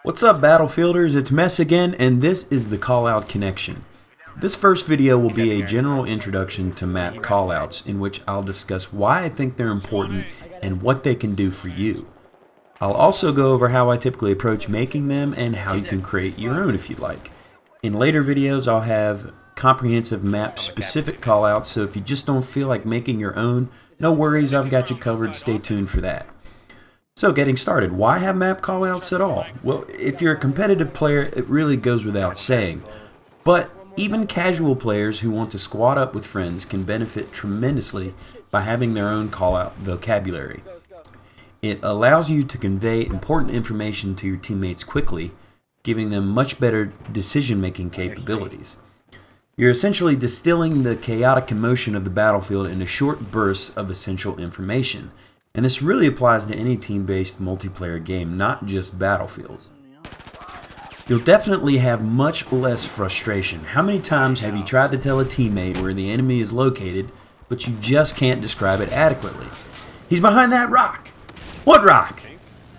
What's up, Battlefielders? It's Mess again, and this is the Callout Connection. This first video will be a general introduction to map callouts, in which I'll discuss why I think they're important and what they can do for you. I'll also go over how I typically approach making them and how you can create your own if you'd like. In later videos, I'll have comprehensive map-specific callouts, so if you just don't feel like making your own, no worries, I've got you covered. Stay tuned for that. So getting started, why have map callouts at all? Well, if you're a competitive player, it really goes without saying. But even casual players who want to squad up with friends can benefit tremendously by having their own callout vocabulary. It allows you to convey important information to your teammates quickly, giving them much better decision-making capabilities. You're essentially distilling the chaotic emotion of the battlefield into short bursts of essential information. And this really applies to any team-based multiplayer game, not just Battlefield. You'll definitely have much less frustration. How many times have you tried to tell a teammate where the enemy is located, but you just can't describe it adequately? He's behind that rock. What rock?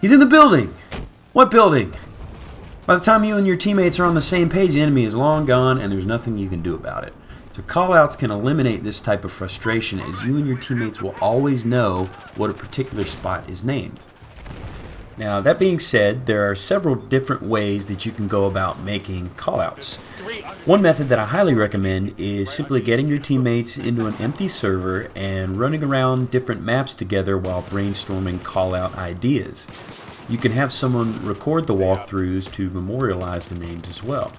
He's in the building. What building? By the time you and your teammates are on the same page, the enemy is long gone and there's nothing you can do about it. So callouts can eliminate this type of frustration, as you and your teammates will always know what a particular spot is named. Now, that being said, there are several different ways that you can go about making callouts. One method that I highly recommend is simply getting your teammates into an empty server and running around different maps together while brainstorming callout ideas. You can have someone record the walkthroughs to memorialize the names as well.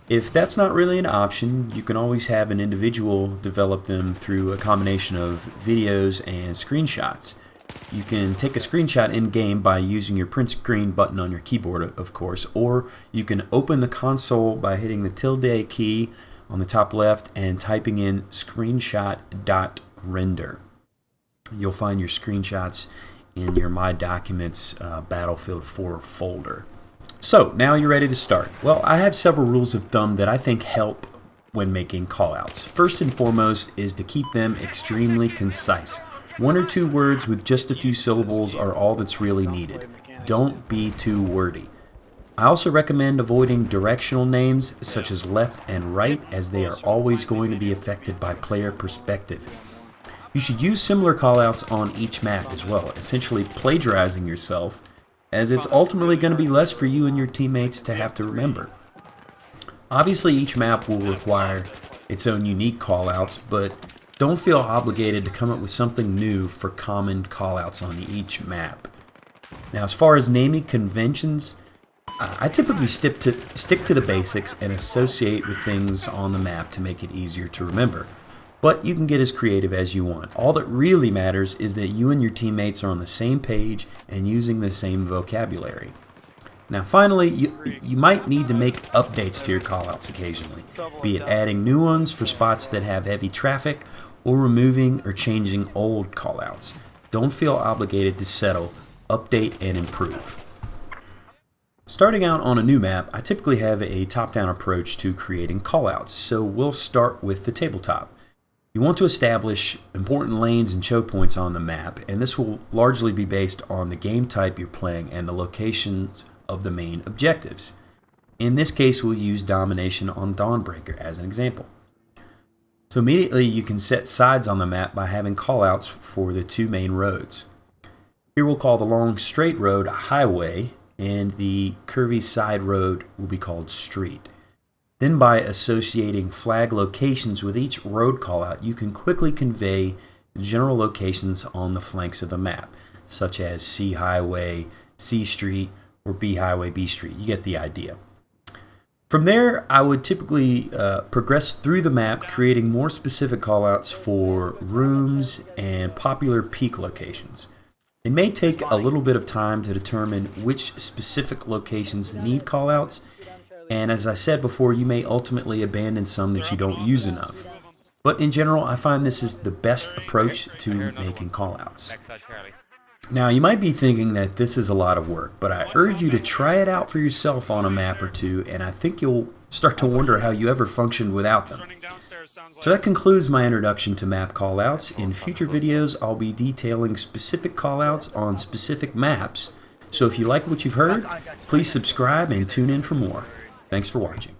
If that's not really an option, you can always have an individual develop them through a combination of videos and screenshots. You can take a screenshot in-game by using your print screen button on your keyboard, of course, or you can open the console by hitting the tilde key on the top left and typing in screenshot.render. You'll find your screenshots in your My Documents Battlefield 4 folder. So, now you're ready to start. Well, I have several rules of thumb that I think help when making callouts. First and foremost is to keep them extremely concise. One or two words with just a few syllables are all that's really needed. Don't be too wordy. I also recommend avoiding directional names such as left and right, as they are always going to be affected by player perspective. You should use similar callouts on each map as well, essentially plagiarizing yourself, as it's ultimately going to be less for you and your teammates to have to remember. Obviously, each map will require its own unique callouts, but don't feel obligated to come up with something new for common callouts on each map. Now, as far as naming conventions, I typically stick to the basics and associate with things on the map to make it easier to remember. But you can get as creative as you want. All that really matters is that you and your teammates are on the same page and using the same vocabulary. Now finally, you might need to make updates to your callouts occasionally, be it adding new ones for spots that have heavy traffic or removing or changing old callouts. Don't feel obligated to settle, update and improve. Starting out on a new map, I typically have a top-down approach to creating callouts, so we'll start with the tabletop. You want to establish important lanes and choke points on the map, and this will largely be based on the game type you're playing and the locations of the main objectives. In this case, we'll use domination on Dawnbreaker as an example. So immediately you can set sides on the map by having callouts for the two main roads. Here we'll call the long straight road a highway, and the curvy side road will be called street. Then by associating flag locations with each road callout, you can quickly convey general locations on the flanks of the map, such as C Highway, C Street, or B Highway, B Street. You get the idea. From there, I would typically progress through the map, creating more specific callouts for rooms and popular peak locations. It may take a little bit of time to determine which specific locations need callouts, and as I said before, you may ultimately abandon some that you don't use enough. But in general, I find this is the best approach to making callouts. Now, you might be thinking that this is a lot of work, but I urge you to try it out for yourself on a map or two, and I think you'll start to wonder how you ever functioned without them. So that concludes my introduction to map callouts. In future videos, I'll be detailing specific callouts on specific maps, So if you like what you've heard, please subscribe and tune in for more. Thanks for watching.